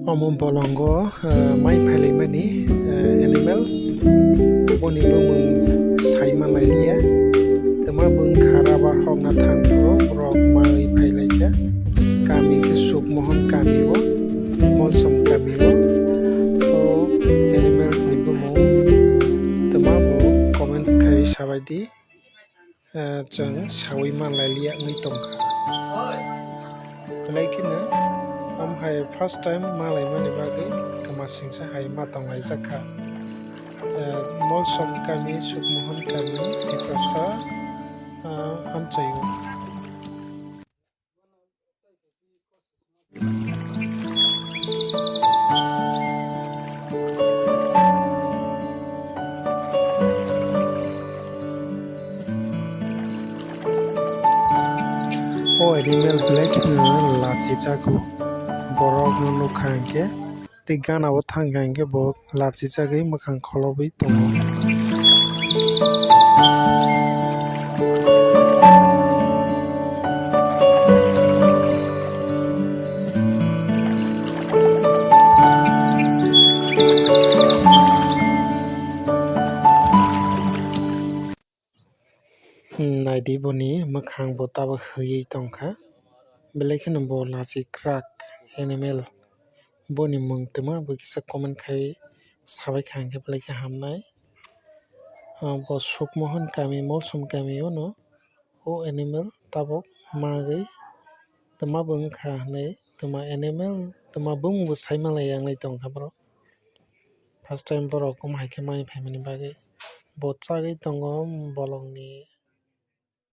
Omong bolongo mai phali mani animal boni bumung saima lailia tama bung kharaba hokna thangpro rok mai phailaika kami ke suk mohon kami wo molsom kami wo o animals ni bumung tama bo comments khai sabaidi jeng sawi ma lailia ngi tongka laikina hai first time malai mani bagi kamasingsa hai matang lai jakha molsom kami sukmohon kami dipasa hamchayo o animal black na lachi jago borok no nukhangke tei gana o thangkangke bo lachichagui mukhang kholobui tongo. Naidi boni mukhang bo tabo hwiyui tongkha belai kheno bo lachi krak animal boni mung tuma bo kisa comment khai sabai khangke belai khe hamnai bo sukmohon kami molsom kami no o animal tabok magui tuma bo wngkha hinui tuma animal tuma bumung bo saimalai yanglai tongkha borok first time borok haikhe mai phaimani bagui bo chagui tongo bolongni